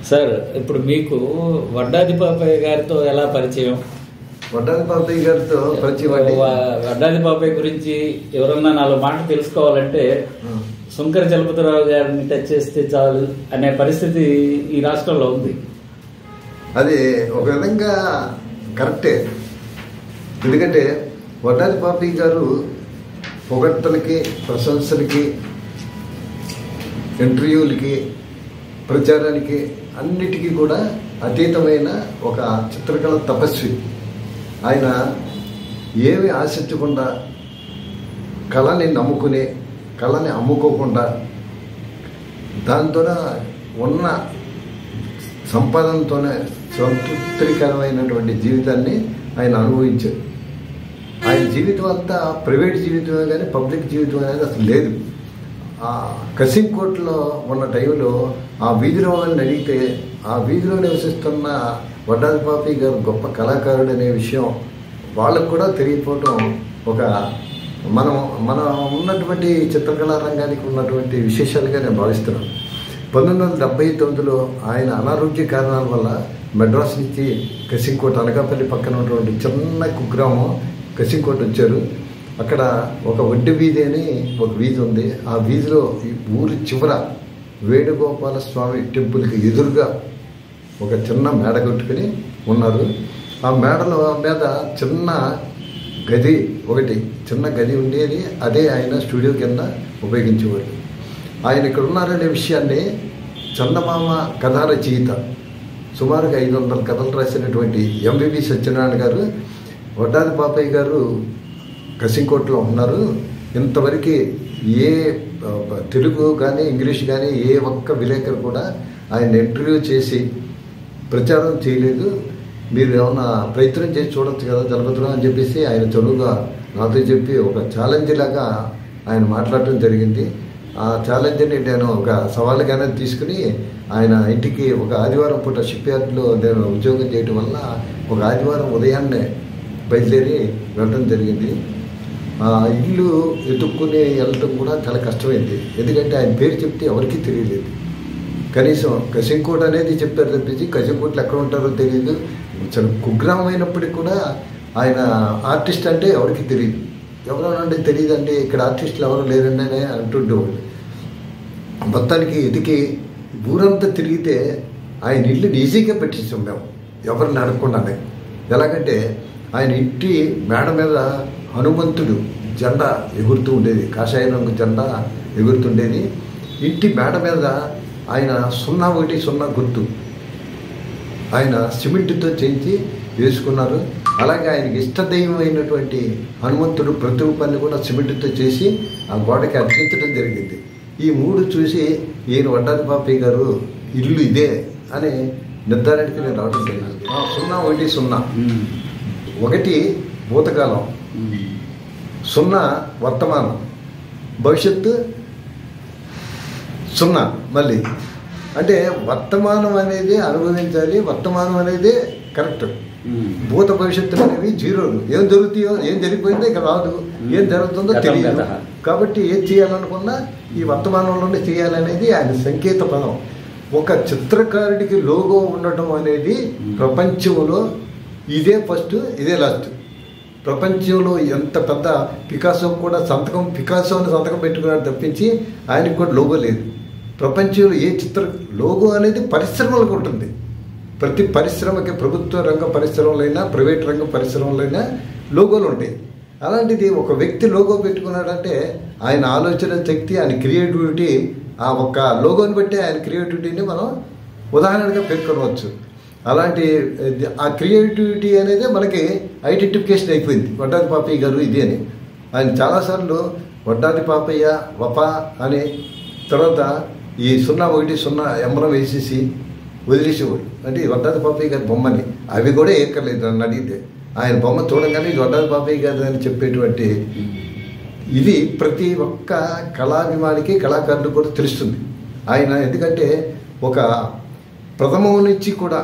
Sir ఇప్పుడు మీకు వడ్డాది పాపయ్య గారితో ఎలా పరిచయం? వడ్డాది పాపయ్య గారితో పరిచయం వడ్డాది పాపయ్య గురించి ఎవరన్నా 4 మాటలు తెలుసుకోవాలంటే శంకర చలపతిరావు గారిని టచ్ చేస్తే చాలు అనే పరిస్థితి ఈ రాష్ట్రంలో ఉంది. అది ఒక విధంగా కరెక్టే. ఎందుకంటే వడ్డాది పాపయ్య గారు పొగడ్తలకి, ప్రశంసలకి, ఇంటర్వ్యూలకి, ప్రచారానికి అన్నిటికీ కూడా అతీతమైన ఒక చిత్రకళ తపస్వి. ఆయన ఏమి ఆశించకుండా కళని నమ్ముకుని, కళని అమ్ముకోకుండా, దాంతోనే ఉన్న సంపాదనతోనే సంతృప్తికరమైనటువంటి జీవితాన్ని ఆయన అనుభవించారు. ఆయన జీవితం అంతా ప్రైవేట్ జీవితమే కానీ పబ్లిక్ జీవితం అనేది అసలు లేదు. కసింకోట్లో ఉన్న టైంలో ఆ వీధిలో వాళ్ళని అడిగితే ఆ వీధిలో నివసిస్తున్న వడ్డాది పాపయ్య గారు గొప్ప కళాకారుడు అనే విషయం వాళ్ళకు కూడా తెలియకపోవటం ఒక మన ఉన్నటువంటి చిత్రకళా రంగానికి ఉన్నటువంటి విశేషాలుగా నేను భావిస్తున్నాను. 1979లో ఆయన అనారోగ్య కారణాల వల్ల మెడ్రాస్ నుంచి కసింకోట, అనకాపల్లి పక్కన ఉన్నటువంటి చిన్న కుగ్రామం కసింకోట వచ్చారు. అక్కడ ఒక ఒడ్డు వీధి అని ఒక వీధి ఉంది. ఆ వీధిలో ఈ ఊరి చివర వేణుగోపాల స్వామి టెంపుల్కి ఎదురుగా ఒక చిన్న మేడ కట్టుకుని ఉన్నారు. ఆ మేడల మీద చిన్న గది, చిన్న గది ఉండేది. అదే ఆయన స్టూడియో కింద ఉపయోగించేవాడు. ఆయన ఇక్కడ ఉన్నారనే విషయాన్ని చందమామ కథా రచయిత, సుమారుగా 500 కథలు రాసినటువంటి ఎంవివి సత్యనారాయణ గారు, వడ్డాది పాపయ్య గారు కసింకోట్లో ఉన్నారు, ఇంతవరకు ఏ తెలుగు కానీ ఇంగ్లీష్ కానీ ఏ ఒక్క విలేకరు కూడా ఆయన ఇంటర్వ్యూ చేసి ప్రచారం చేయలేదు, మీరు ఏమన్నా ప్రయత్నం చేసి చూడొచ్చు కదా జలపతిరావు అని చెప్పేసి ఆయన చదువుగా నాతో చెప్పి ఒక ఛాలెంజ్ లాగా ఆయన మాట్లాడటం జరిగింది. ఆ ఛాలెంజ్ని నేను ఒక సవాలుగానే తీసుకుని ఆయన ఇంటికి ఒక ఆదివారం పూట షిప్ యార్డ్లో నేను ఉద్యోగం చేయటం వల్ల ఒక ఆదివారం ఉదయాన్నే బయలుదేరి వెళ్ళడం జరిగింది. ఆ ఇల్లు ఎత్తుక్కుని వెళ్ళటం కూడా చాలా కష్టమైంది. ఎందుకంటే ఆయన పేరు చెప్తే ఎవరికీ తెలియలేదు. కనీసం కసింకోట అనేది చెప్పారు తప్పించి కసింకోట్లు ఎక్కడ ఉంటారో తెలియదు. చాలా కుగ్రామం అయినప్పటికీ కూడా ఆయన ఆర్టిస్ట్ అంటే ఎవరికి తెలియదు. ఎవరనంటే తెలియదండి, ఇక్కడ ఆర్టిస్టులు ఎవరు లేరండి అని అంటుండేవాళ్ళు. మొత్తానికి ఎదికి ఊరంతా తిరిగితే ఆయన ఇల్లుని ఈజీగా పెట్టించాం మేము, ఎవరిని అడగకుండానే. ఎలాగంటే ఆయన ఇంటి మేడ మీద హనుమంతుడు జెండా ఎగురుతూ ఉండేది, కాషాయ రంగు జెండా ఎగురుతుండేది. ఇంటి మేడ మీద ఆయన 01 గుర్తు ఆయన సిమెంట్తో చేయించి వేసుకున్నారు. అలాగే ఆయనకి ఇష్టదైవం అయినటువంటి హనుమంతుడు ప్రతిరూపాన్ని కూడా సిమెంట్తో చేసి ఆ గోడకి అతికించడం జరిగింది. ఈ 3 చూసి ఈయన వడ్డాది పాపయ్య గారు ఇల్లు ఇదే అని నిర్ధారణకి నేను రావడం జరిగింది. 01 1 భూతకాలం, 0 వర్తమానం, భవిష్యత్తు 0 మళ్ళీ. అంటే వర్తమానం అనేది అనుభవించాలి, వర్తమానం అనేది కరెక్ట్, భూత భవిష్యత్తు అనేవి జీరోలు. ఏం జరుగుతాయో, ఏం జరిగిపోయిందో ఇక రాదు, ఏం జరుగుతుందో తెలియదు. కాబట్టి ఏం చేయాలనుకున్నా ఈ వర్తమానంలోనే చేయాలనేది ఆయన సంకేత పదం. ఒక చిత్రకారుడికి లోగో ఉండటం అనేది ప్రపంచంలో ఇదే ఫస్ట్, ఇదే లాస్ట్. ప్రపంచంలో ఎంత పెద్ద పికాసో కూడా పికాసోని సంతకం పెట్టుకున్నాడు తప్పించి ఆయనకు కూడా లోగో లేదు. ప్రపంచంలో ఏ చిత్ర లోగో అనేది పరిశ్రమలకు ఉంటుంది. ప్రతి పరిశ్రమకి, ప్రభుత్వ రంగ పరిశ్రమలైనా ప్రైవేట్ రంగ పరిశ్రమలైనా లోగోలు ఉంటాయి. అలాంటిది ఒక వ్యక్తి లోగో పెట్టుకున్నాడంటే ఆయన ఆలోచన శక్తి, ఆయన క్రియేటివిటీ, ఆ ఒక్క లోగోని బట్టి ఆయన క్రియేటివిటీని మనం ఉదాహరణగా పేర్కొనవచ్చు. అలాంటి ఆ క్రియేటివిటీ అనేది మనకి ఐడెంటిఫికేషన్ అయిపోయింది, వడ్డాది పాపయ్య గారు ఇది అని. ఆయన చాలాసార్లు వడ్డాది పాపయ్య వపా అని, తర్వాత ఈ 01 ఎంబరం వేసేసి వదిలేసేవాడు. అంటే వడ్డాది పాపయ్య గారి బొమ్మని అవి కూడా ఏకర్లేదు నన్ను అడిగితే. ఆయన బొమ్మ చూడగానే ఇది వడ్డాది పాపయ్య గారు అని చెప్పేటువంటి ఇది ప్రతి ఒక్క కళాభిమానికి, కళాకారుడు కూడా తెలుస్తుంది. ఆయన ఎందుకంటే ఒక ప్రథమం నుంచి కూడా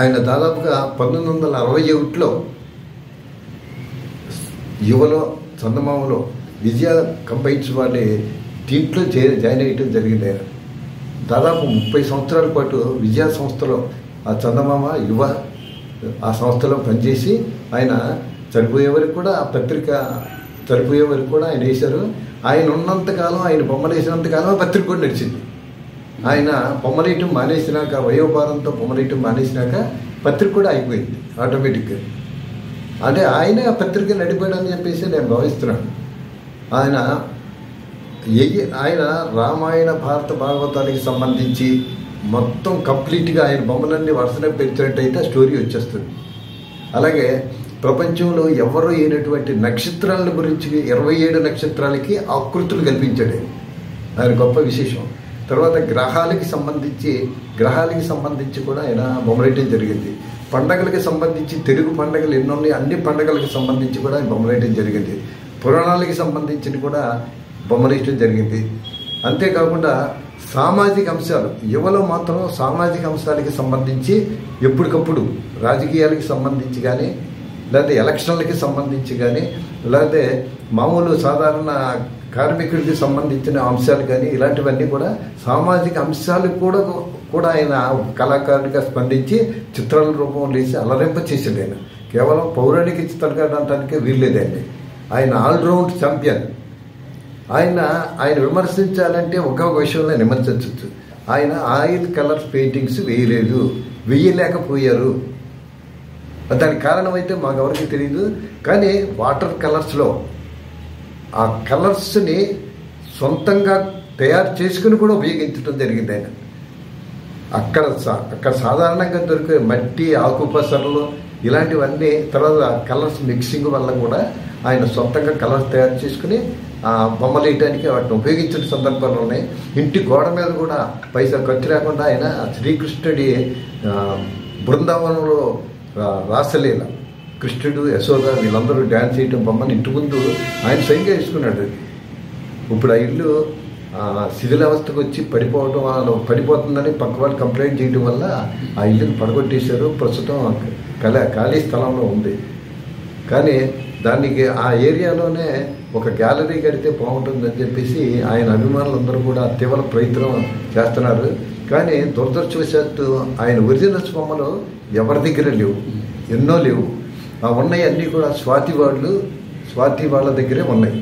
ఆయన దాదాపుగా 1961లో యువలో, చందమామలో విజయ కంబైన్స్ వాళ్ళ దీంట్లో జాయిన్ అయ్యటం జరిగింది. ఆయన దాదాపు 30 సంవత్సరాల పాటు విజయ సంస్థలో ఆ చందమామ యువ ఆ సంస్థలో పనిచేసి ఆయన చనిపోయే వరకు కూడా ఆ పత్రిక చనిపోయే వరకు కూడా ఆయన వేశారు. ఆయన ఉన్నంతకాలం, ఆయన బొమ్మలు వేసినంతకాలం పత్రిక కూడా నడిచింది. ఆయన బొమ్మలేయటం మానేసినాక, వయోభారంతో బొమ్మలేయటం మానేసినాక పత్రిక కూడా అయిపోయింది ఆటోమేటిక్గా. అంటే ఆయనే ఆ పత్రిక నడిపాడని చెప్పేసి నేను భావిస్తున్నాను. ఆయన రామాయణ భారత భాగవతానికి సంబంధించి మొత్తం కంప్లీట్గా ఆయన బొమ్మలన్నీ వరుసనే పెంచినట్టయితే స్టోరీ వచ్చేస్తుంది. అలాగే ప్రపంచంలో ఎవరు అయినటువంటి నక్షత్రాల గురించి 27 నక్షత్రాలకి ఆకృతులు కల్పించాడు ఆయన గొప్ప విశేషం. తర్వాత గ్రహాలకి సంబంధించి కూడా ఆయన బొమ్మలేయటం జరిగింది. పండగలకి సంబంధించి తెలుగు పండగలు ఎన్నో ఉన్నాయి, అన్ని పండగలకు సంబంధించి కూడా ఆయన బొమ్మలేయటం జరిగింది. పురాణాలకి సంబంధించి కూడా బొమ్మలేయటం జరిగింది. అంతేకాకుండా సామాజిక అంశాలు, యువలో మాత్రం సామాజిక అంశాలకి సంబంధించి ఎప్పటికప్పుడు రాజకీయాలకి సంబంధించి కానీ, లేకపోతే ఎలక్షన్లకి సంబంధించి కానీ, లేకపోతే మామూలు సాధారణ కార్మికుడికి సంబంధించిన అంశాలు కానీ, ఇలాంటివన్నీ కూడా సామాజిక అంశాలకు కూడా ఆయన కళాకారుడిగా స్పందించి చిత్రాల రూపంలో వేసి అలరింప చేసాడు. ఆయన కేవలం పౌరాణిక చిత్రకారుడు అనడానికే వీల్లేదండి. ఆయన ఆల్రౌండ్ ఛాంపియన్. ఆయన విమర్శించాలంటే ఒక విషయంలో విమర్శించవచ్చు. ఆయన ఆయిల్ కలర్ పెయింటింగ్స్ వేయలేకపోయారు. దానికి కారణం అయితే మాకెవరికి తెలియదు. కానీ వాటర్ కలర్స్లో ఆ కలర్స్ని సొంతంగా తయారు చేసుకుని కూడా ఉపయోగించడం జరిగింది. ఆయన అక్కడ సాధారణంగా దొరికే మట్టి, ఆకుపసరలు ఇలాంటివన్నీ, తర్వాత కలర్స్ మిక్సింగ్ వల్ల కూడా ఆయన సొంతంగా కలర్స్ తయారు చేసుకుని బొమ్మలు వేయడానికి వాటిని ఉపయోగించిన సందర్భాలు ఉన్నాయి. ఇంటి గోడ మీద కూడా పైసా ఖర్చు లేకుండా ఆయన శ్రీకృష్ణుడి బృందావనంలో రాసలీల, కృష్ణుడు, యశోద వీళ్ళందరూ డ్యాన్స్ చేయటం బొమ్మని ఇంటి ముందు ఆయన స్వయంగా వేసుకున్నాడు. ఇప్పుడు ఆ ఇల్లు శిథిలావస్థకు వచ్చి పడిపోతుందని పక్క వాళ్ళు కంప్లైంట్ చేయడం వల్ల ఆ ఇల్లుని పడగొట్టేశారు. ప్రస్తుతం ఖాళీ స్థలంలో ఉంది. కానీ దానికి ఆ ఏరియాలోనే ఒక గ్యాలరీ కడితే బాగుంటుందని చెప్పేసి ఆయన అభిమానులందరూ కూడా తీవ్ర ప్రయత్నం చేస్తున్నారు. కానీ దురదృష్టవశాత్తు ఆయన ఒరిజినల్స్ బొమ్మలు ఎవరి దగ్గర లేవు, ఎన్నో లేవు. ఆ ఉన్నాయి అన్నీ కూడా స్వాతి వాళ్ళ దగ్గరే ఉన్నాయి.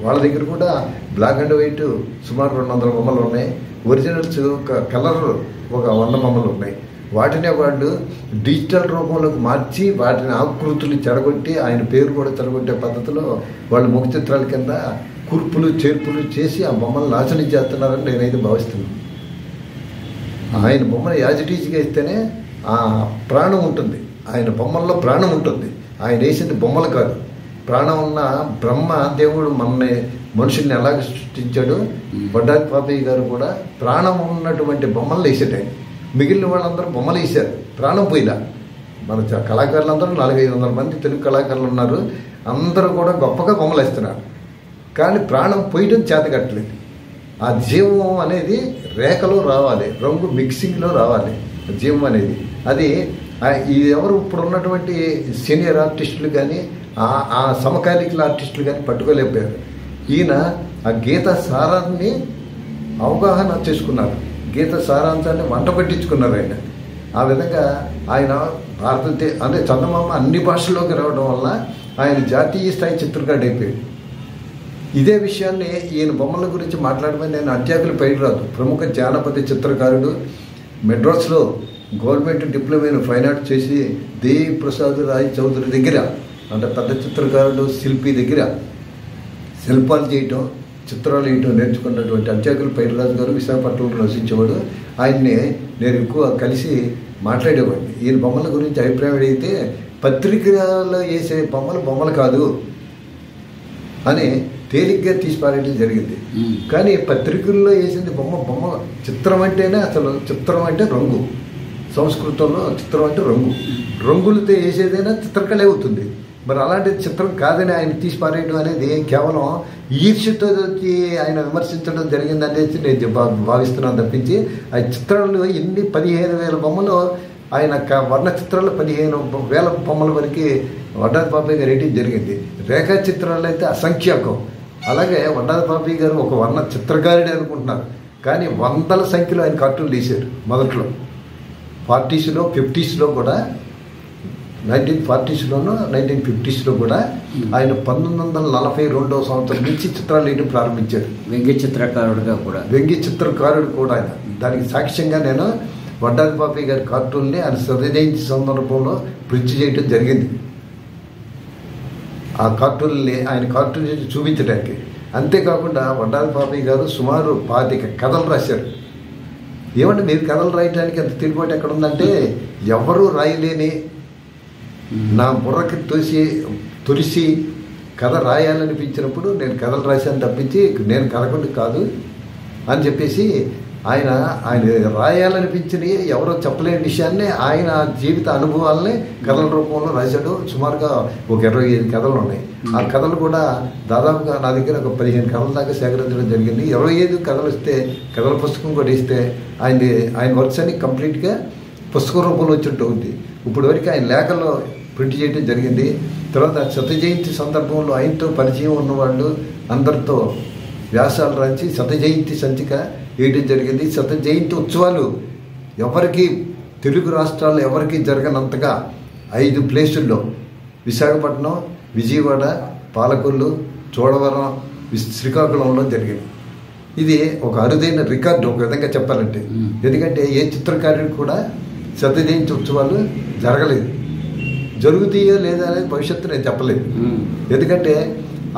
వాళ్ళ దగ్గర కూడా బ్లాక్ అండ్ వైట్ సుమారు 200 బొమ్మలు ఉన్నాయి. ఒరిజినల్స్ కలర్ ఒక 100 బొమ్మలు ఉన్నాయి. వాటినే వాళ్ళు డిజిటల్ రూపంలోకి మార్చి వాటిని ఆకృతులు చెడగొట్టి, ఆయన పేరు కూడా చెడగొట్టే పద్ధతిలో వాళ్ళు ముఖ చిత్రాల కింద కూర్పులు చేర్పులు చేసి ఆ బొమ్మలు నాశనం చేస్తున్నారని నేనైతే భావిస్తున్నాను. ఆయన బొమ్మను యాజిటీజ్గా ఇస్తేనే ఆ ప్రాణం ఉంటుంది. ఆయన బొమ్మల్లో ప్రాణం ఉంటుంది. ఆయన వేసింది బొమ్మలు కాదు. ప్రాణం ఉన్న బ్రహ్మ దేవుడు మనుషుల్ని ఎలాగ సృష్టించాడు, వడ్డాది పాపయ్య గారు కూడా ప్రాణం ఉన్నటువంటి బొమ్మలు వేసాడు. ఆయన మిగిలిన వాళ్ళందరూ బొమ్మలు వేశారు, ప్రాణం పోయిలా. మన కళాకారులందరూ 400-500 మంది తెలుగు కళాకారులు ఉన్నారు. అందరూ కూడా గొప్పగా బొమ్మలు వేస్తున్నారు. కానీ ప్రాణం పోయడం చేతకట్టలేదు. ఆ జీవం అనేది రేఖలో రావాలి, రంగు మిక్సింగ్లో రావాలి జీవం అనేది. అది ఎవరు ఇప్పుడు ఉన్నటువంటి సీనియర్ ఆర్టిస్టులు కానీ, ఆ సమకాలీకుల ఆర్టిస్టులు కానీ పట్టుకోలేకపోయారు. ఈయన ఆ గీత సారాన్ని అవగాహన చేసుకున్నారు, గీత సారాంశాన్ని వంట పట్టించుకున్నారు ఆయన. ఆ విధంగా ఆయన అంటే చందమామ అన్ని భాషల్లోకి రావడం వల్ల ఆయన జాతీయ స్థాయి చిత్రకారుడు అయిపోయాడు. ఇదే విషయాన్ని ఈయన బొమ్మల గురించి మాట్లాడమని నేను అత్యాకులు పైరాదు. ప్రముఖ జానపద చిత్రకారుడు, మెడ్రాస్లో government diploma in fine arts చేసి దేవి ప్రసాద్ రాయ్ చౌదరి దగ్గర, అంటే పెద్ద చిత్రకారుడు శిల్పి దగ్గర శిల్పాలు చేయటం, చిత్రాలు వేయటం నేర్చుకున్నటువంటి అత్యాకులు పైరాజు గారు విశాఖపట్నంలో నివసించేవాడు. ఆయన్ని నేను ఎక్కువ కలిసి మాట్లాడేవాడిని. ఈయన బొమ్మల గురించి అభిప్రాయం అడిగితే పత్రికలో వేసే బొమ్మలు కాదు అని తేలిగ్గా తీసి పారేయడం జరిగింది. కానీ పత్రికల్లో వేసింది బొమ్మ చిత్రం అంటేనే అసలు చిత్రం అంటే రంగు. సంస్కృతంలో చిత్రం అంటే రంగులతో వేసేదైనా చిత్రకళ అవుతుంది. మరి అలాంటి చిత్రం కాదని ఆయన తీసి పారేయడం అనేది కేవలం ఈర్ష్యతో ఆయన విమర్శించడం జరిగిందనేసి నేను భావిస్తున్నాను తప్పించి, ఆ చిత్రాలు ఎన్ని 15,000 బొమ్మలు, ఆయన వర్ణ చిత్రాలు 15,000 బొమ్మల వరకు వడ్డాది పాపయ్య గారు వేయడం జరిగింది. రేఖా చిత్రాలు అయితే అసంఖ్యాకం. అలాగే వడ్డాది పాపయ్య గారు ఒక వర్ణ చిత్రకారుడే అనుకుంటున్నారు, కానీ వందల సంఖ్యలో ఆయన కార్టూన్లు తీశారు మొదట్లో. 40s, 50s కూడా, 1940sలోనూ 1950sలో కూడా ఆయన 1942వ సంవత్సరం నుంచి చిత్రాలు వేయడం ప్రారంభించారు. వ్యంగ్య చిత్రకారుడుగా కూడా, వ్యంగ్య చిత్రకారుడు కూడా ఆయన. దానికి సాక్ష్యంగా నేను వడ్డాది పాపయ్య గారి కార్టూన్ని ఆయన జయంతి సందర్భంలో ప్రింట్ చేయడం జరిగింది. ఆ కార్టూన్ని ఆయన కార్టూన్ చేసి చూపించడానికి. అంతేకాకుండా వడ్డాది పాపయ్య గారు సుమారు 25 కథలు రాశారు. ఏమంటే మీరు కథలు రాయడానికి అంత తెలిపాటు ఎక్కడ ఉందంటే, ఎవరూ రాయలేని నా బుర్రకి తులిసి కథ రాయాలనిపించినప్పుడు నేను కథలు రాశాను తప్పించి నేను కథకుండా కాదు అని చెప్పేసి ఆయన రాయాలనిపించిన ఎవరో చెప్పలేని విషయాన్ని ఆయన జీవిత అనుభవాలని కథల రూపంలో రాశాడు. సుమారుగా ఒక 25 కథలు ఉన్నాయి. ఆ కథలు కూడా దాదాపుగా నా దగ్గర ఒక 15 కథల దాకా సేకరించడం జరిగింది. 25 కథలు ఇస్తే, కథల పుస్తకం కూడా ఇస్తే ఆయన వర్క్స్ అన్ని కంప్లీట్గా పుస్తక రూపంలో వచ్చినట్టు ఉంది. ఇప్పుడు వరకు ఆయన లేఖల్లో ప్రింట్ చేయడం జరిగింది. తర్వాత శత జయంతి సందర్భంలో ఆయనతో పరిచయం ఉన్నవాళ్ళు అందరితో వ్యాసాలు రాసి శత జయంతి సంచిక వేయడం జరిగింది. శత జయంతి ఉత్సవాలు ఎవరికి తెలుగు రాష్ట్రాల్లో ఎవరికి జరగనంతగా 5 ప్లేసుల్లో విశాఖపట్నం, విజయవాడ, పాలకొల్లు, చోడవరం, శ్రీకాకుళంలో జరిగింది. ఇది ఒక అరుదైన రికార్డు ఒక విధంగా చెప్పాలంటే. ఎందుకంటే ఏ చిత్రకారుడికి కూడా శత జయంతి ఉత్సవాలు జరగలేదు. జరుగుతాయో లేదా అనేది భవిష్యత్తు నేను చెప్పలేదు. ఎందుకంటే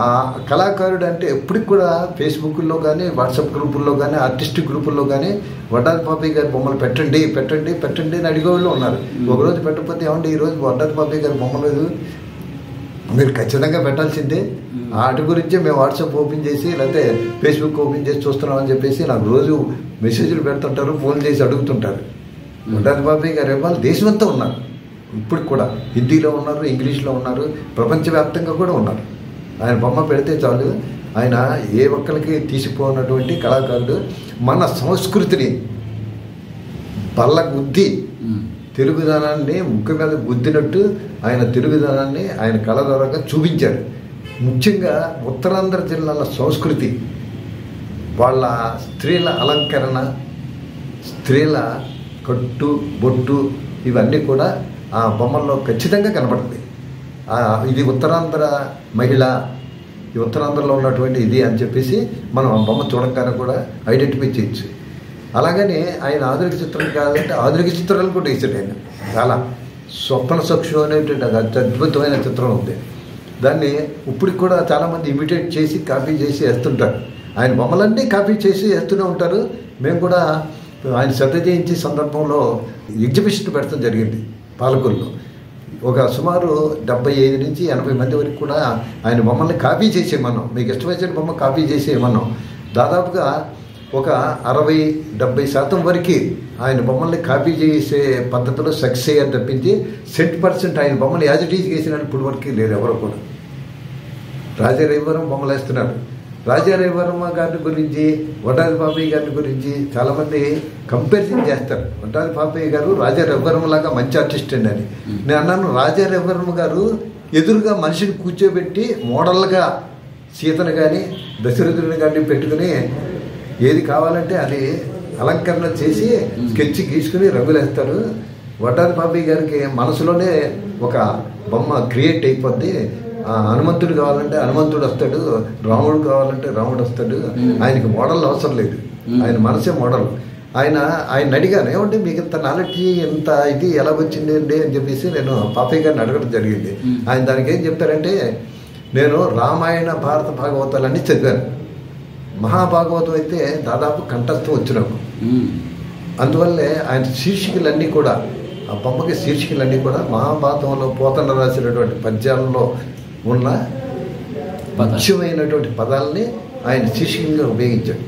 ఆ కళాకారుడు అంటే ఎప్పటికి కూడా ఫేస్బుక్లో కానీ, వాట్సాప్ గ్రూపుల్లో కానీ, ఆర్టిస్ట్ గ్రూపుల్లో కానీ వడ్డాది పాపయ్య గారి బొమ్మలు పెట్టండి అని అడిగేవాళ్ళు ఉన్నారు. ఒకరోజు పెట్టకపోతే ఏమంటే ఈరోజు వడ్డాది పాపయ్య గారి బొమ్మలు మీరు ఖచ్చితంగా పెట్టాల్సిందే, వాటి గురించే మేము వాట్సాప్ ఓపెన్ చేసి లేకపోతే ఫేస్బుక్ ఓపెన్ చేసి చూస్తున్నామని చెప్పేసి నాకు రోజు మెసేజ్లు పెడుతుంటారు, ఫోన్ చేసి అడుగుతుంటారు. వడ్డాది పాపయ్య గారి బొమ్మలు దేశమంతా ఉన్నారు. ఇప్పుడు కూడా హిందీలో ఉన్నారు, ఇంగ్లీష్లో ఉన్నారు, ప్రపంచవ్యాప్తంగా కూడా ఉన్నారు. ఆయన బొమ్మ పెడితే చాలు, ఆయన ఏ ఒక్కరికి తీసిపోయినటువంటి కళాకారుడు. మన సంస్కృతిని బల్లగుద్ది తెలుగుదనాన్ని ముఖ్య మీద గుద్దినట్టు ఆయన తెలుగుదనాన్ని ఆయన కళ ద్వారా చూపించారు. ముఖ్యంగా ఉత్తరాంధ్ర జిల్లాల సంస్కృతి, వాళ్ళ స్త్రీల అలంకరణ, స్త్రీల కట్టు బొట్టు ఇవన్నీ కూడా ఆ బొమ్మల్లో ఖచ్చితంగా కనబడుతుంది. ఇది ఉత్తరాంధ్ర మహిళ, ఈ ఉత్తరాంధ్రలో ఉన్నటువంటి ఇది అని చెప్పేసి మనం ఆ బొమ్మ చూడగానే కూడా ఐడెంటిఫై చేయొచ్చు. అలాగని ఆయన ఆధునిక చిత్రం కాదంటే ఆధునిక చిత్రాలు కూడా వేసాడు ఆయన. చాలా స్వప్న సక్షు అనేటువంటి అద్భుతమైన చిత్రం ఉంది. దాన్ని ఇప్పటికి కూడా చాలామంది ఇమిటేట్ చేసి కాపీ చేసి వేస్తుంటారు. ఆయన బొమ్మలన్నీ కాపీ చేసి వేస్తూనే ఉంటారు. మేము కూడా ఆయన శత జయంతి సందర్భంలో ఎగ్జిబిషన్ పెడతాం జరిగింది పాలకొల్లో. ఒక సుమారు 75 నుంచి 80 మంది వరకు కూడా ఆయన బొమ్మల్ని కాపీ చేసేయమన్నాం. మీకు ఇష్టమైన బొమ్మ కాపీ చేసేయమన్నాం. దాదాపుగా ఒక 60-70% వరకు ఆయన బొమ్మల్ని కాపీ చేసే పద్ధతిలో సక్సెస్ అయ్యారు తప్పించి 100% ఆయన బొమ్మలు యాజ్ ఇట్ ఈజ్ చేసిన ఇప్పుడు వరకు లేరు ఎవరు కూడా. రాజా రవివర్మ బొమ్మలు వేస్తున్నారు. రాజా రవివర్మ గారి గురించి, వడ్డాది పాపయ్య గారి గురించి చాలామంది కంపారిజన్ చేస్తారు. వడ్డాది పాపయ్య గారు రాజా రవివర్మ లాగా మంచి ఆర్టిస్ట్ అండి అని. నేను అన్నాను, రాజా రవివర్మ గారు ఎదురుగా మనిషిని కూర్చోబెట్టి మోడల్గా సీతను కానీ దశరథుని కానీ పెట్టుకుని ఏది కావాలంటే అది అలంకరణ చేసి స్కెచ్ గీసుకుని రంగులేస్తాడు. వడ్డాది పాపయ్య గారికి మనసులోనే ఒక బొమ్మ క్రియేట్ అయిపోద్ది. హనుమంతుడు కావాలంటే హనుమంతుడు వస్తాడు, రాముడు కావాలంటే రాముడు వస్తాడు. ఆయనకి మోడల్ అవసరం లేదు, ఆయన మనసే మోడల్. ఆయన అడిగాను, ఏమంటే మీకు ఇంత నాలెడ్జ్, ఇంత ఇది ఎలా వచ్చింది అండి అని చెప్పేసి నేను పాపయ్య గారిని అడగడం జరిగింది. ఆయన దానికి ఏం చెప్పారంటే, నేను రామాయణ భారత భాగవతాలన్నీ చదివాను. మహాభాగవతం అయితే దాదాపు కంఠస్థం వచ్చినాకు. అందువల్లే ఆయన శీర్షికలన్నీ కూడా, ఆ బొమ్మకి శీర్షికలన్నీ కూడా మహాభారతంలో పోతన రాసినటువంటి పద్యాలలో ఉన్న ముఖ్యమైనటువంటి పదాలని ఆయన శీర్షికంగా ఉపయోగించాడు.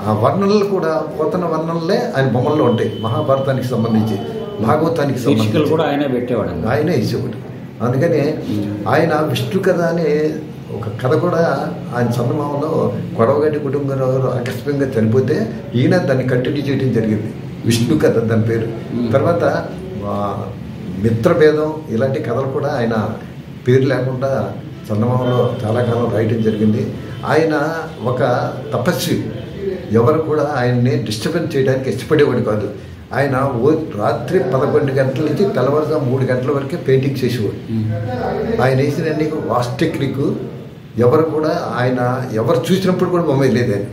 ఆ వర్ణనలు కూడా పోతన వర్ణనలే ఆయన బొమ్మల్లో ఉంటాయి. మహాభారతానికి సంబంధించి, భాగవతానికి సంబంధించి కూడా ఆయనే పెట్టేవాడు, ఆయనే వేసేవాడు. అందుకని ఆయన విష్ణు కథ అనే ఒక కథ కూడా ఆయన సందర్భంలో కొడవగడ్డి కుటుంబంలో ఆకస్మికంగా చనిపోతే ఈయన దాన్ని కంటిన్యూ చేయడం జరిగింది. విష్ణు కథ దాని పేరు. తర్వాత మిత్రభేదం ఇలాంటి కథలు కూడా ఆయన పేరు లేకుండా చందమామలో చాలా కాలం రాయటం జరిగింది. ఆయన ఒక తపస్వి. ఎవరు కూడా ఆయన్ని డిస్టర్బెన్స్ చేయడానికి ఇష్టపడేవాడు కాదు. ఆయన రాత్రి 11 గంటల నుంచి తెల్లవారుజాము 3 గంటల వరకే పెయింటింగ్ చేసేవాడు. ఆయన వేసిన వాస్ట్ టెక్నిక్ ఎవరు కూడా ఆయన ఎవరు చూసినప్పుడు కూడా బొమ్మ వేయలేదు. ఆయన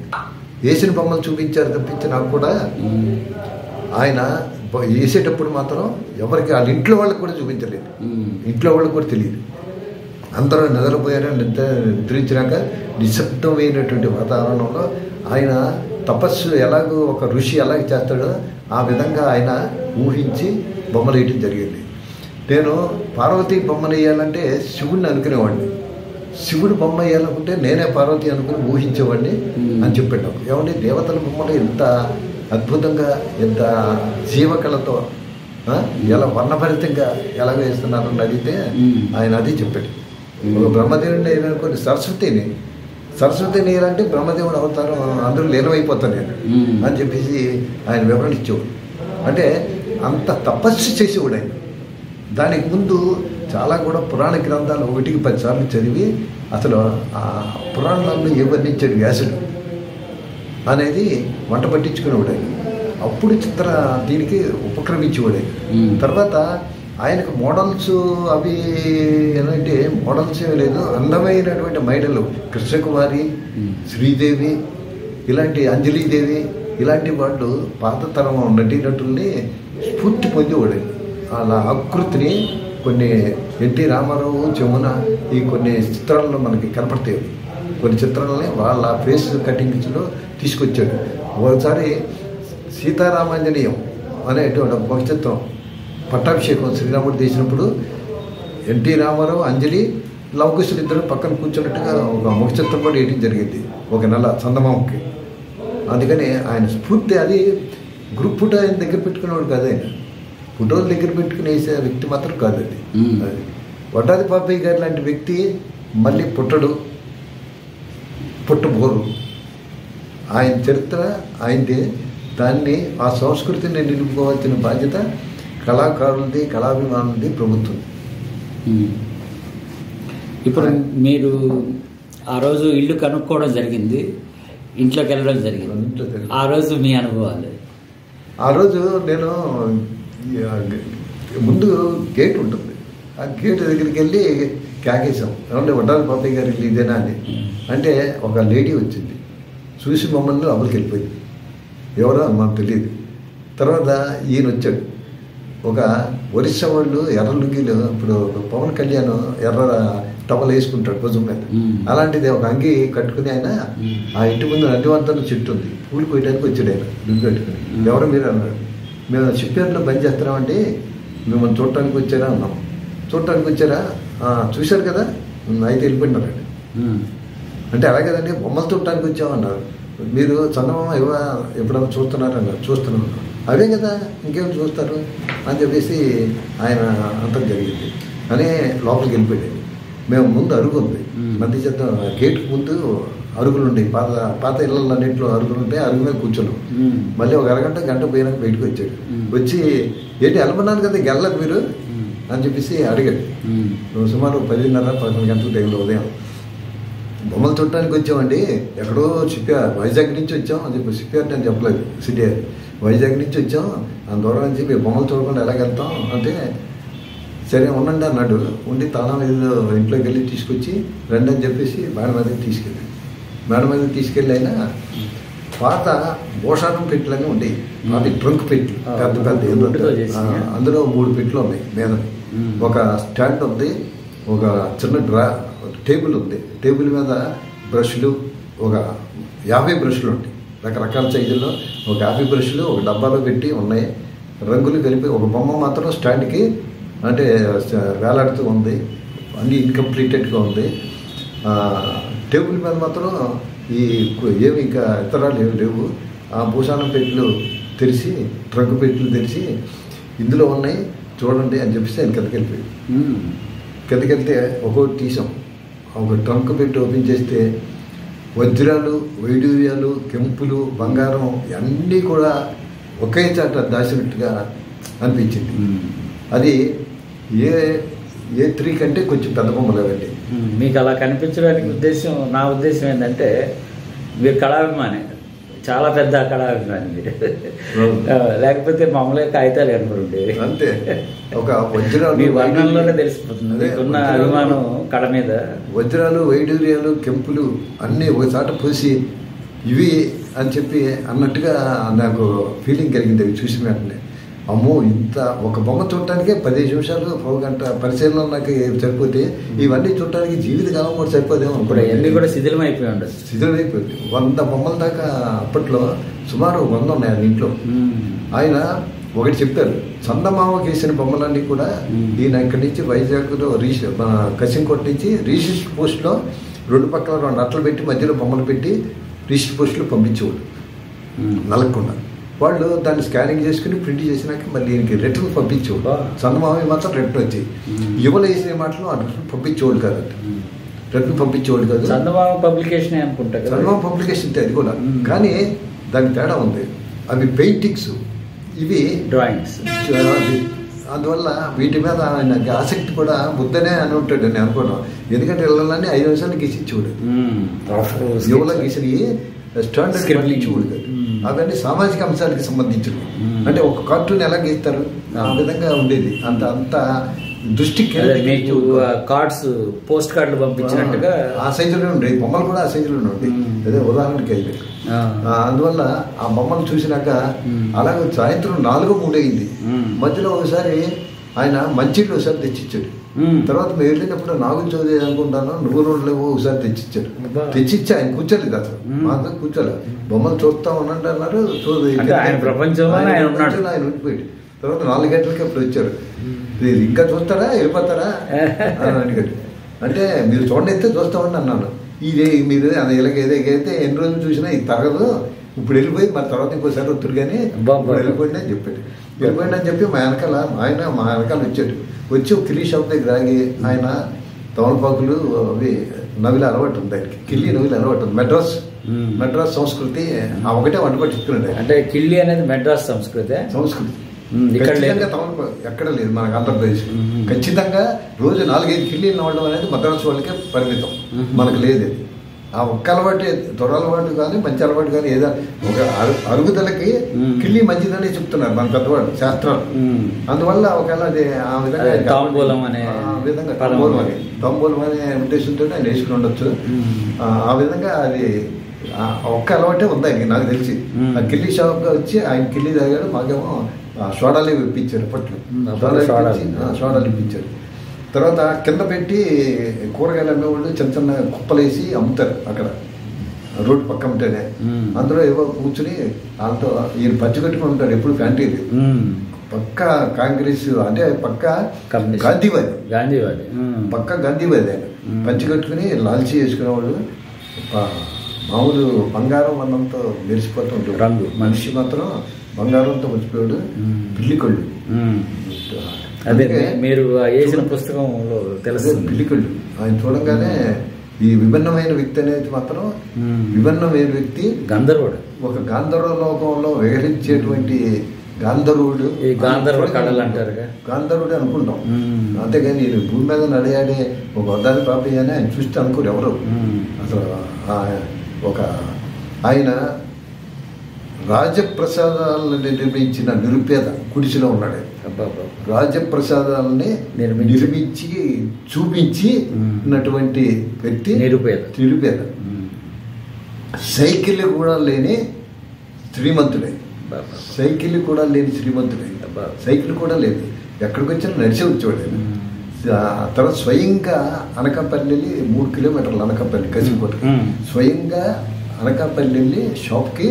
వేసిన బొమ్మలు చూపించారు తప్పించి నాకు కూడా ఆయన వేసేటప్పుడు మాత్రం ఎవరికి వాళ్ళ ఇంట్లో వాళ్ళకి కూడా చూపించలేదు, ఇంట్లో వాళ్ళకి కూడా తెలియదు. అందరూ నిద్రపోయారు. నిద్రించినాక నిశ్శబ్దమైనటువంటి వాతావరణంలో ఆయన తపస్సు ఎలాగో ఒక ఋషి ఎలాగ చేస్తాడో ఆ విధంగా ఆయన ఊహించి బొమ్మలు వేయటం జరిగింది. నేను పార్వతీ బొమ్మలు వేయాలంటే శివుడిని అనుకునేవాడిని. శివుడు బొమ్మ వేయాలనుకుంటే నేనే పార్వతి అనుకుని ఊహించేవాడిని అని చెప్పాడు. ఏమంటే దేవతల బొమ్మలు ఎంత అద్భుతంగా, ఎంత జీవకళతో, ఎలా వర్ణభరితంగా ఎలా వేస్తున్నారని అడిగితే ఆయన అది చెప్పాడు. బ్రహ్మదేవుడిని అనుకోని సరస్వతిని వేయాలంటే బ్రహ్మదేవుడు అవుతారు, అందరూ లీనమైపోతాను నేను అని చెప్పేసి ఆయన వివరణ ఇచ్చేవాడు. అంటే అంత తపస్సు చేసేవాడు ఆయన. దానికి ముందు చాలా కూడా పురాణ గ్రంథాలు 1కి 10 సార్లు చదివి అసలు ఆ పురాణాలను ఏ వర్ణించాడు వ్యాసుడు అనేది వంట పట్టించుకునేవాడు ఆయన. అప్పుడు దీనికి ఉపక్రమించేవాడు ఆయన. తర్వాత ఆయనకు మోడల్స్ అవి ఏంటంటే మోడల్స్ ఏమీ లేదు, అందమైనటువంటి మహిళలు కృష్ణకుమారి, శ్రీదేవి, ఇలాంటి అంజలీదేవి, ఇలాంటి వాళ్ళు పాత తరం నటీనటుల్ని స్ఫూర్తి పొందేవాడు. అలా ఆకృతిని కొన్ని ఎన్టీ రామారావు, జమున ఈ కొన్ని చిత్రాల్లో మనకి కనపడతాయి. కొన్ని చిత్రాలని వాళ్ళ ఫేస్ కటింగ్స్లో తీసుకొచ్చాడు. ఒకసారి సీతారామాంజనేయం అనేటువంటి ఒక చిత్రం పట్టాభిషేకం శ్రీరాముడు చేసినప్పుడు ఎన్టీ రామారావు, అంజలి, లవకుశులు ఇద్దరు పక్కన కూర్చున్నట్టుగా ఒక ముఖ చిత్రం కూడా వేయడం జరిగింది ఒక నెల చందమామకి. అందుకని ఆయన స్ఫూర్తి అది గ్రూప్ ఫోటో ఆయన దగ్గర పెట్టుకునేవాడు కాదు. ఆయన ఫోటోలు దగ్గర పెట్టుకుని వేసే వ్యక్తి మాత్రం కాదు అది. వడ్డాది పాపయ్య గారు లాంటి వ్యక్తి మళ్ళీ పుట్టబోరు. ఆయన చరిత్ర ఆయనది. దాన్ని ఆ సంస్కృతిని నిలుపుకోవాల్సిన బాధ్యత కళాకారులది, కళాభిమానులది, ప్రభుత్వం. ఇప్పుడు మీరు ఆ రోజు ఇల్లు కనుక్కోవడం జరిగింది, ఇంట్లోకి వెళ్ళడం జరిగింది. ఆ రోజు మీ అనుభవాలు? ఆ రోజు నేను ముందు గేట్ ఉంటుంది, ఆ గేట్ దగ్గరికి వెళ్ళి కేకేశాం, ఏమంటే వడ్డాలి పాపయ్య గారి ఇల్లు ఇదేనా అని. అంటే ఒక లేడీ వచ్చింది, చూసి మమ్మల్ని అమలుకి వెళ్ళిపోయింది. ఎవరో మాకు తెలియదు. తర్వాత ఈయన వచ్చాడు. ఒక ఒరిస్సా వాళ్ళు ఎర్ర లుంగీలు, ఇప్పుడు పవన్ కళ్యాణ్ ఎర్ర టవల్ వేసుకుంటాడు భుజం మీద, అలాంటిది ఒక అంగి కట్టుకుని ఆయన ఆ ఇంటి ముందు నడివంతన చెట్టు ఉంది, పూలు కొయ్యడానికి వచ్చాడు ఆయన లుంగి కట్టుకుని. ఎవరో మీరు అన్నాడు. మేము షిప్యార్డ్లో బంద్ చేస్తున్నామండి, మిమ్మల్ని చూడటానికి వచ్చారా అన్నాం. చూడటానికి వచ్చారా, చూశారు కదా, అయితే వెళ్ళిపోయినారండి. అంటే అలాగే కదండి, బొమ్మలు చూడటానికి వచ్చామన్నారు. మీరు చందమామ ఎప్పుడైనా చూస్తున్నారు అన్నారు. చూస్తున్నాం. అవే కదా, ఇంకేమి చూస్తారు అని చెప్పేసి ఆయన అంతం జరిగింది అని లోపలికి వెళ్ళిపోయాడు. మేము ముందు అరుగు ఉంది, మధ్య చెత్త గేట్కి ముందు అరుగులు ఉండేవి, పాత ఇళ్ళన్నింటిలో అరుగులు ఉంటాయి. అరుగు మీద కూర్చున్నాం. మళ్ళీ ఒక గంట పోయినాక బయటకు వచ్చాడు. వచ్చి ఏంటి వెళ్ళమన్నాను కదా, గెల్లదు మీరు అని చెప్పేసి అడిగాడు. సుమారు 10:30-11 గంటల టైంలో ఉదయం. బొమ్మలు చూడటానికి వచ్చామండి, ఎక్కడో వైజాగ్ నుంచి వచ్చాం అని చెప్పి. షిప్యార్డ్ అని చెప్పలేదు, సిటీ వైజాగ్ నుంచి వచ్చాం, అంత దూరం అని చెప్పి బొమ్మలు చూడకుండా ఎలాగెళ్తాం అంటే, సరే ఉండండి అన్నాడు. ఉండి తాళం ఏదో ఇంట్లోకి వెళ్ళి తీసుకొచ్చి రండి అని చెప్పేసి మేడ మీదకి తీసుకెళ్ళి అయినా పాత భోషానం పెట్టెలన్నీ ఉండేవి. అది ట్రంక్ పెట్టి పెద్ద అందులో 3 పెట్లు ఉన్నాయి మీద. ఒక స్టాండ్ ఉంది, ఒక చిన్న టేబుల్ ఉంది. టేబుల్ మీద బ్రష్లు ఒక 50 బ్రష్లు ఉంటాయి, రకరకాల సైజుల్లో. ఒక 50 బ్రష్లు ఒక డబ్బాలో పెట్టి ఉన్నాయి, రంగులు కలిపి. ఒక బొమ్మ మాత్రం స్టాండ్కి అంటే వేలాడుతూ ఉంది, అన్నీ ఇన్కంప్లీటెడ్గా ఉంది. టేబుల్ మీద మాత్రం ఏమి ఇంకా ఇతరాలు ఏమి లేవు. ఆ భూషానం పెట్టెలు తెరిచి, ట్రంక్ పెట్టెలు తెరిచి ఇందులో ఉన్నాయి చూడండి అని చెప్పేసి ఆయన కిందకెళ్ళిపోయాడు. కిందకెళ్తే ఒక్కొక్కటి తీసాం. ఒక ట్రంక్ పెట్టి ఓపెన్ చేస్తే వజ్రాలు, వైడూర్యాలు, కెంపులు, బంగారం అన్నీ కూడా ఒకే చాట దాచినట్టుగా అనిపించింది. అది A3 కంటే కొంచెం పెద్ద బొమ్మలు అవండి. మీకు అలా కనిపించడానికి నా ఉద్దేశం ఏంటంటే, మీరు కళాభిమాని, చాలా పెద్ద కళాభిమాని. లేకపోతే మామూలుగా కాగితాలు అనుకోండి. అంతే ఒక వజ్రాలు మీ వర్ణంలోనే తెలిసిపోతుంది మీకున్న అభిమానం కళ మీద. వజ్రాలు, వైడూర్యాలు, కెంపులు అన్నీ ఒకసాట పోసి ఇవి అని చెప్పి అన్నట్టుగా నాకు ఫీలింగ్ కలిగింది అవి చూసిన వెంటనే. అమ్మో, ఇంత ఒక బొమ్మ చూడటానికే 15 నిమిషాలు, 1 గంట పరిశీలన నాకు సరిపోతే ఇవన్నీ చూడటానికి జీవితకాలం కూడా సరిపోదేమో. అన్నీ కూడా శిథిలమైపోయి ఉండదు. శిథిలమైపోయింది. 100 బొమ్మల దాకా అప్పట్లో సుమారు 100 ఉన్నాయి ఆయన ఇంట్లో. ఆయన ఒకటి చెప్పారు, చందమామ గీసిన బొమ్మలన్నీ కూడా ఈయన ఇక్కడి నుంచి వైజాగ్లో కసింకోట నుంచి రీసెర్చ్ పోస్ట్లో 2 పక్కల 2 అట్టలు పెట్టి మధ్యలో బొమ్మలు పెట్టి రీసెర్చ్ పోస్టులు పంపించేవాడు నలగకుండా. వాళ్ళు దాన్ని స్కానింగ్ చేసుకుని ప్రింట్ చేసినాక మళ్ళీ ఈయనకి రిటర్న్ పంపించేవాడు. చందమామ మాత్రం రిటర్న్ వచ్చాయి. యువలు వేసిన మాటలు ఆ రిటర్న్ పంపించేవాడు కాదంట. రిటర్న్ పంపించేవాడు కాదు. చందమామ పబ్లికేషన్ అనుకుంటా. చందమామ పబ్లికేషన్ అది కూడా. కానీ దానికి తేడా ఉంది. అవి పెయింటింగ్స్, ఇవి డ్రాయింగ్స్. అందువల్ల వీటి మీద ఆయనకి ఆసక్తి కూడా ముద్దనే అని ఉంటాడు నేను అనుకున్నాను. ఎందుకంటే ఇళ్ళని 5 నిమిషాలు గీసిచ్చేవాడు. యువలో గీసిని స్టాండర్డ్ ఇచ్చేవాడు కాదు. అవన్నీ సామాజిక అంశాలకు సంబంధించినవి. అంటే ఒక కార్టూన్ ఎలా గీస్తారు ఆ విధంగా ఉండేది. అంత దృష్టి మీకు కార్డ్స్, పోస్ట్ కార్డులు పంపించినట్టుగా ఆ సైజులోనే ఉండేవి. బొమ్మలు కూడా ఆ సైజులోనే ఉండేవి. అదే ఉదాహరణకి అయితే అందువల్ల ఆ బొమ్మలు చూసినాక అలాగే సాయంత్రం 4:03 అయింది. మధ్యలో ఒకసారి ఆయన మంచిళ్ళు ఒకసారి తెచ్చిచ్చాడు. తర్వాత మేము వెళ్ళినప్పుడు నాగులు చదివి అనుకుంటాను 100 రోజులు ఒకసారి తెచ్చిచ్చాడు. తెచ్చిచ్చి ఆయన కూర్చోలేదు అసలు. మాతో కూర్చోలేదు. బొమ్మలు చూస్తా ఉన్నట్టు అన్నారు. ఆయన ప్రపంచంలో ఆయన ఉండిపోయాడు. తర్వాత 4 గంటలకి అప్పుడు వచ్చారు. ఇంకా చూస్తారా, వెళ్ళిపోతారా అని అడిగాడు. అంటే మీరు చూడండి చూస్తామని అన్నాను. ఇదే మీరు ఇలాగైతే ఎన్ని రోజులు చూసినా ఇది తరగదు, ఇప్పుడు వెళ్ళిపోయి మరి తర్వాత ఇంకోసారి వద్దురు కానీ వెళ్ళిపోయింది అని చెప్పాడు. వెళ్ళిపోయింది అని చెప్పి మా వెనకాల వచ్చాడు. వచ్చి ఒక కిల్లీ షాప్ దగ్గర ఆగి ఆయన తమలపాకులు అవి నవిలు అలవాటు ఉంది ఆయనకి. కిల్లీ నవిలు అలవాటు ఉంది. మెడ్రాస్ సంస్కృతి ఆ ఒకటే వంట పట్టించుకున్నాడు. అంటే కిల్లీ అనేది మెడ్రాస్ సంస్కృతి. ఖచ్చితంగా ఎక్కడ లేదు మనకు ఆంధ్రప్రదేశ్. ఖచ్చితంగా రోజు 4-5 కిల్లీలు నవ్వడం అనేది మద్రాసు వాళ్ళకే పరిమితం. మనకు లేదు. ఆ ఒక్క అలవాటు, దొరలవాటు కానీ మంచి అలవాటు కానీ ఏదో ఒక అరుగుదలకి కిళ్ళి మంచిదని చెప్తున్నారు మన పెద్దవాళ్ళు శాస్త్రాలు. అందువల్ల ఒకవేళ అది ఆ విధంగా తాంబూలం అనే ఉద్దేశంతో ఆయన వేసుకుని ఉండొచ్చు. ఆ విధంగా అది ఒక్క అలవాటే ఉంది ఆయనకి నాకు తెలిసి. ఆ కిల్లీ షాప్గా వచ్చి ఆయన కిల్లీ తాగాడు. మాకేమో సోడాలు ఇప్పించారు అప్పట్లో. సోడాలు ఇప్పించారు. తర్వాత కింద పెట్టి కూరగాయలు అమ్మేవాళ్ళు చిన్న చిన్న కుప్పలేసి అమ్ముతారు అక్కడ రోడ్డు పక్క ఉంటేనే. అందులో ఏవో కూర్చుని వాళ్ళతో ఈయన పంచి కట్టుకుని ఉంటాడు ఎప్పుడు ఫ్యాంటీలు. పక్క కాంగ్రెస్ అంటే పక్క గాంధీవాది పక్క గాంధీవాది ఆయన. పంచి కట్టుకుని లాల్చీ వేసుకునేవాళ్ళు. మామూలు బంగారం వర్ణంతో మెరిసిపోతూ ఉంటాడు. రంగు మనిషి మాత్రం బంగారంతో మర్చిపోయాడు. పిల్లికొళ్ళు. అదే మీరు వేసిన పుస్తకంలో తెలుస్తుంది. పిల్లికొళ్ళు ఆయన చూడంగానే ఈ విభిన్నమైన వ్యక్తి అనేది మాత్రం విభిన్నమైన వ్యక్తి. గంధర్వుడు. ఒక గాంధర్వ లోకంలో విహరించేటువంటి గాంధర్వుడు. గాంధర్వ కళలు అంటారు. గాంధర్వుడు అనుకుంటాం. అంతేగాని నేను భూమి మీద నడియాడే ఒక వద్దాది పాపి అని ఆయన చూస్తే అనుకోరు ఎవరు అసలు. ఒక ఆయన రాజప్రసాదాలను నిర్మించిన నిరుపేద గుడిసెలో ఉన్నాడు. రాజప్రసాదాలని నిర్మించి చూపించి ఉన్నటువంటి వ్యక్తి నిరుపేద. సైకిల్ కూడా లేని శ్రీమంతుడే. సైకిల్ కూడా లేని శ్రీమంతుడే. సైకిల్ కూడా లేదు. ఎక్కడికి వచ్చినా నడిచి వచ్చేవాడు. తర్వాత స్వయంగా అనకాపల్లి 3 కిలోమీటర్లు అనకాపల్లి కసింకోటకి స్వయంగా అనకాపల్లి వెళ్ళి షాప్కి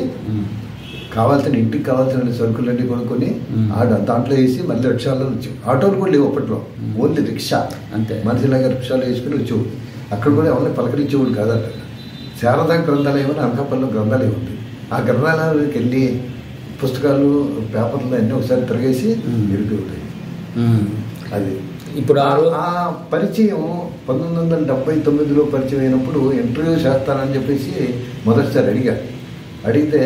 కావాల్సిన ఇంటికి కావాల్సిన సరుకులన్నీ కొనుక్కొని దాంట్లో వేసి మళ్ళీ రిక్షాలో వచ్చావు. ఆటోలు కూడా లేవు అప్పట్లో. Only rickshaw. అంతే. మనిషిలాగా రిక్షాలో వేసుకుని వచ్చేవాడు. అక్కడ కూడా ఎవరిని పలకరించేవాడు కాదంట. శారదా గ్రంథాలయం అని అనకాపల్లిలో గ్రంథాలయం ఉంది. ఆ గ్రంథాలయానికి వెళ్ళి పుస్తకాలు పేపర్లు అన్నీ ఒకసారి తిరిగేసి వెళ్ళిపోతాయి. అది ఇప్పుడు ఆ పరిచయం 1979లో పరిచయం అయినప్పుడు ఇంటర్వ్యూ చేస్తానని చెప్పేసి మొదటిసారి అడిగితే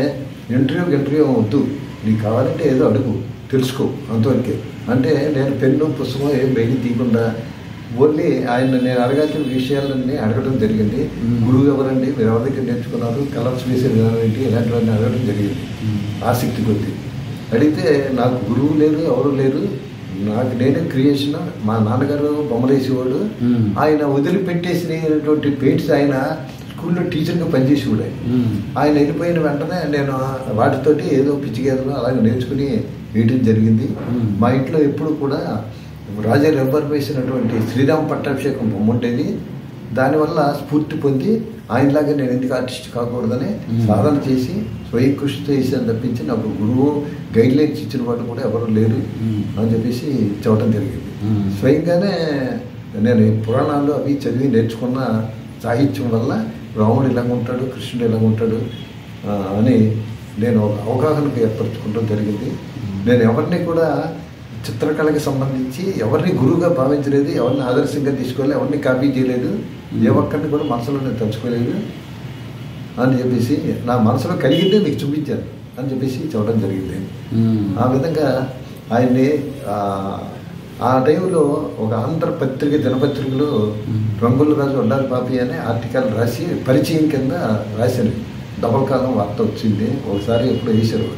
ఇంటర్వ్యూ వద్దు, నీకు కావాలంటే ఏదో అడుగు, తెలుసుకో అంతవరకే. అంటే నేను పెన్ను పుస్తకం ఏం బయట తీయకుండా ఓన్లీ ఆయన నేను అడగాల్సిన విషయాలన్నీ అడగడం జరిగింది. గురువు ఎవరండి, మీరు ఎవరి దగ్గర నేర్చుకున్నారు, కలర్స్ వేసే విధానం ఏంటి, ఇలాంటివన్నీ అడగడం జరిగింది ఆసక్తి కొద్ది. అడిగితే నాకు గురువు లేరు, ఎవరు లేరు, నాకు నేనే క్రియేషన్. మా నాన్నగారు బొమ్మలు వేసేవాడు, ఆయన వదిలిపెట్టేసినటువంటి పెయింట్స్ ఆయన స్కూల్లో టీచర్గా పనిచేసేవాడు. ఆయన వెళ్ళిపోయిన వెంటనే నేను వాటితోటి ఏదో పిచ్చిగేదలు అలాగే నేర్చుకుని వేయడం జరిగింది. మా ఇంట్లో ఎప్పుడు కూడా రాజా రబ్బర్ వేసినటువంటి శ్రీరామ్ పట్టాభిషేకం బొమ్మ ఉండేది. దానివల్ల స్ఫూర్తి పొంది ఆయనలాగా నేను ఎందుకు ఆర్టిస్ట్ కాకూడదని సాధన చేసి స్వయం కృషి చేసాను తప్పించి నాకు గురువు గైడ్ లైన్స్ ఇచ్చిన వాళ్ళు కూడా ఎవరు లేరు అని చెప్పేసి చెప్పడం జరిగింది. స్వయంగానే నేను పురాణాలు అవి చదివి నేర్చుకున్న సాహిత్యం వల్ల రాముడు ఇలాగ ఉంటాడు, కృష్ణుడు ఇలాగ ఉంటాడు అని నేను అవగాహనకు ఏర్పరచుకోవడం జరిగింది. నేను ఎవరిని కూడా చిత్రకళకి సంబంధించి ఎవరిని గురువుగా భావించలేదు, ఎవరిని ఆదర్శంగా తీసుకోలేదు, ఎవరిని కాపీ చేయలేదు, ఏ ఒక్కరిని కూడా మనసులో నేను తలుచుకోలేదు అని చెప్పేసి నా మనసులో కలిగిందే మీకు చూపించాను అని చెప్పేసి చెప్పడం జరిగింది. ఆ విధంగా ఆయన్ని ఆ టైంలో ఒక ఆంధ్రపత్రిక దినపత్రికలో రంగుల రాజు వడ్డారి పాపి అనే ఆర్టికల్ రాసి పరిచయం కింద రాశాను. డబల్ కాలం వార్త వచ్చింది. ఒకసారి ఎప్పుడు వేశారు,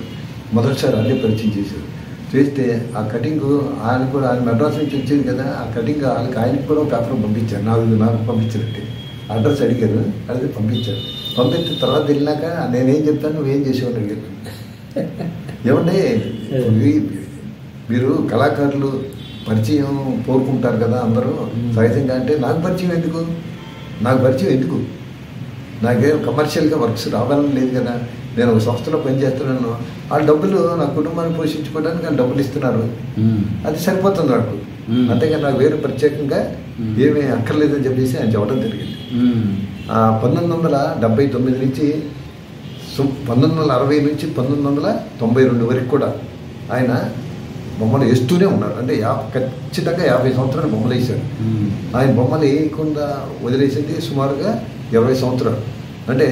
మొదటిసారి అన్నీ పరిచయం చేశారు. చేస్తే ఆ కటింగ్ ఆయన కూడా, ఆయన మెడ్రాస్ నుంచి వచ్చేది కదా, ఆ కటింగ్ ఆయనకి కూడా పేపర్ పంపించారు. నాకు పంపించినట్టు అడ్రస్ అడిగారు, అడిగితే పంపించారు. పంపించిన తర్వాత వెళ్ళినాక నేనేం చెప్తాను, నువ్వేం చేసేవాళ్ళు అడిగాను. ఏమంటే మీరు కళాకారులు పరిచయం కోరుకుంటారు కదా అందరూ సహజంగా, అంటే నాకు పరిచయం ఎందుకు, నాకేం కమర్షియల్గా వర్క్స్ రావాలని లేదు కదా. నేను ఒక సంస్థలో పనిచేస్తున్నాను, వాళ్ళ డబ్బులు నా కుటుంబాన్ని పోషించుకోవడానికి వాళ్ళు డబ్బులు ఇస్తున్నారు, అది సరిపోతుంది నాకు. అంతేగాని నాకు వేరే ప్రత్యేకంగా ఏమీ అక్కర్లేదని చెప్పేసి ఆయన చెప్పడం జరిగింది. 1979 నుంచి 1960 నుంచి 1992 వరకు కూడా ఆయన బొమ్మలు వేస్తూనే ఉన్నారు. అంటే ఖచ్చితంగా 50 సంవత్సరాలు బొమ్మలు వేశాడు. ఆయన బొమ్మలు వేయకుండా వదిలేసింది సుమారుగా 20 సంవత్సరాలు. అంటే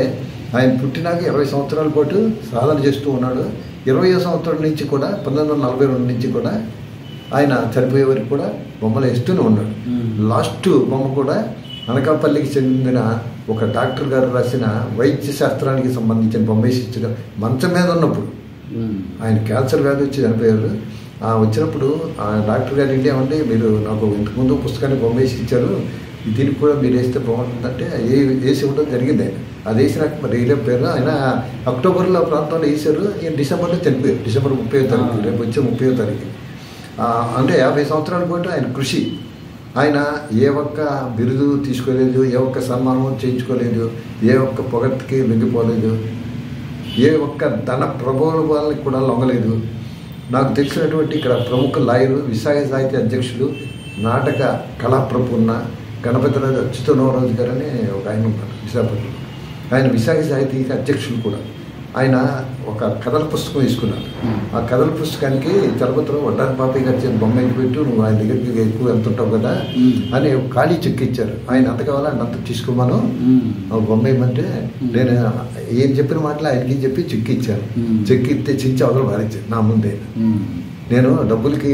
ఆయన పుట్టినాక 20 సంవత్సరాల పాటు సాధన చేస్తూ ఉన్నాడు. 20వ సంవత్సరం నుంచి కూడా 1942 నుంచి కూడా ఆయన చనిపోయే వరకు కూడా బొమ్మలు వేస్తూనే ఉన్నాడు. లాస్ట్ బొమ్మ కూడా అనకాపల్లికి చెందిన ఒక డాక్టర్ గారు రాసిన వైద్య శాస్త్రానికి సంబంధించిన బొమ్మ వేసి ఇచ్చారు. మంచం మీద ఉన్నప్పుడు ఆయన క్యాన్సర్ వ్యాధి వచ్చి చనిపోయారు. వచ్చినప్పుడు ఆ డాక్టర్ గారు ఏంటి ఏమంటే, మీరు నాకు ఇంతకుముందు పుస్తకాన్ని బొమ్మ వేసి ఇచ్చారు, దీనికి కూడా మీరు వేస్తే బాగుంటుందంటే వేసి ఇవ్వడం జరిగింది. ఆయన అది వేసినాక మరి వేయలేం పేరు. ఆయన అక్టోబర్లో ప్రాంతంలో వేశారు, ఈయన డిసెంబర్లో చనిపోయారు. డిసెంబర్ 30వ తారీఖు, రేపు వచ్చే 30వ తారీఖు. అంటే 50 సంవత్సరాల పాటు ఆయన కృషి. ఆయన ఏ ఒక్క బిరుదు తీసుకోలేదు, ఏ ఒక్క సన్మానం చేయించుకోలేదు, ఏ ఒక్క పొగట్టుకి లొంగిపోలేదు, ఏ ఒక్క ధన ప్రబోధాలకు కూడా లొంగలేదు. నాకు తెలిసినటువంటి ఇక్కడ ప్రముఖ లాయరు, విశాఖ సాహిత్య అధ్యక్షులు, నాటక కళాప్రపూర్ణ గణపతిరాజు అచ్యుతనవరాజు గారు అని ఒక ఆయన ఉన్నారు విశాఖపట్నంలో. ఆయన విశాఖ సాహితీకి అధ్యక్షులు కూడా. ఆయన ఒక కథల పుస్తకం తీసుకున్నారు. ఆ కథల పుస్తకానికి తిరుపతిలో వడ్డారి పాపయ్య గారి బొమ్మ పెట్టు, నువ్వు ఆయన దగ్గరికి ఎక్కువ వెళ్తుంటావు కదా అని ఖాళీ చెక్ ఇచ్చారు. ఆయన అంత కావాలా అంత తీసుకోమను బొమ్మ ఏమంటే, నేను ఏం చెప్పిన మాటలు ఆయనకి చెప్పి చెక్ ఇచ్చాను. చెక్ ఇస్తే చించి అవతల మారించాను నా ముందే. నేను డబ్బులకి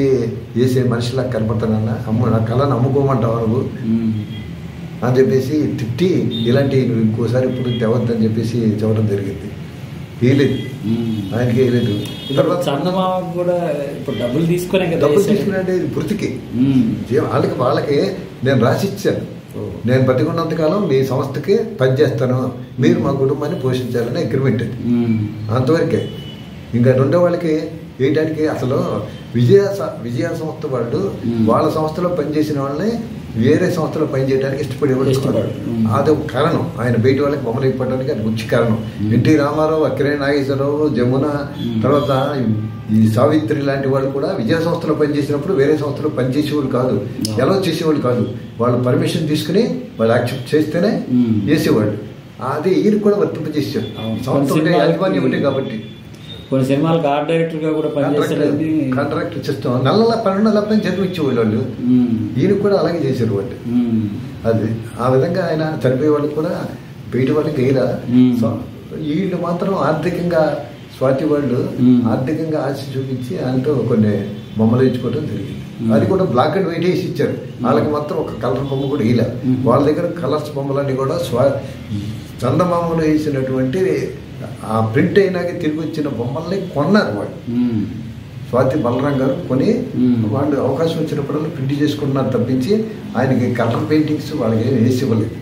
వేసే మనిషిలా కనపడతానన్నా, నా కళను అమ్ముకోమంటావు నువ్వు అని చెప్పేసి తిట్టి, ఇలాంటి నువ్వు ఇంకోసారి ఇప్పుడు తేవద్దని చెప్పేసి చెప్పడం జరిగింది. వేయలేదు, ఆయనకి వేయలేదు. చందమామ కూడా ఇప్పుడు డబ్బులు తీసుకునే ఇది వృత్తికి వాళ్ళకి నేను రాసిచ్చాను. నేను బతికున్నంతకాలం మీ సంస్థకి పనిచేస్తాను, మీరు మా కుటుంబాన్ని పోషించాలని అగ్రిమెంట్. అంతవరకే. ఇంకా రెండో వాళ్ళకి వేయడానికి అసలు విజయ సంస్థ వాళ్ళు వాళ్ళ సంస్థలో పనిచేసిన వాళ్ళని వేరే సంస్థలో పనిచేయడానికి ఇష్టపడేవాడు. అదొక కారణం. ఆయన బయట వాళ్ళకి బొమ్మలు ఇవ్వడానికి అది ముఖ్య కారణం. ఎన్టీ రామారావు, అక్కినేని నాగేశ్వరరావు, జమున, తర్వాత ఈ సావిత్రి లాంటి వాళ్ళు కూడా విజయ సంస్థలో పనిచేసినప్పుడు వేరే సంస్థలో పనిచేసేవాళ్ళు కాదు, ఎలా చేసేవాళ్ళు కాదు. వాళ్ళు పర్మిషన్ తీసుకుని వాళ్ళు యాక్సెప్ట్ చేస్తేనే చేసేవాళ్ళు. అది ఈయన కూడా వర్తింపజేసారు. సంస్థ ఉంటే యాజమాన్యం ఉంటే కాబట్టి. కొన్ని సినిమాలకు ఆర్ట్ డైరెక్టర్ గా కూడా కాంట్రాక్ట్ ఇచ్చేస్తాం. 12 పని చదివి ఇచ్చేవాళ్ళు వాళ్ళు. ఈయన కూడా అలాగే చేశారు వాళ్ళు. అది ఆ విధంగా ఆయన చనిపోయే వాళ్ళకి కూడా బయట వాళ్ళకి వేయరా. వీళ్ళు మాత్రం ఆర్థికంగా స్వాతి వాళ్ళు ఆర్థికంగా ఆశ చూపించి ఆయనతో కొన్ని బొమ్మలు వేయించుకోవడం జరిగింది. అది కూడా బ్లాక్ అండ్ వైట్ వేసి ఇచ్చారు. వాళ్ళకి మొత్తం ఒక కలర్ బొమ్మ కూడా వేయలే. వాళ్ళ దగ్గర కలర్స్ బొమ్మలన్నీ కూడా చందమామలు వేసినటువంటి ఆ ప్రింట్ అయినాక తిరిగి వచ్చిన బొమ్మల్ని కొన్నారు వాళ్ళు. స్వాతి బలరాం గారు కొని వాళ్ళు అవకాశం వచ్చినప్పుడల్లా ప్రింట్ చేసుకుంటున్నారు తప్పించి ఆయనకి కలర్ పెయింటింగ్స్ వాళ్ళకి వేసి ఇవ్వలేదు.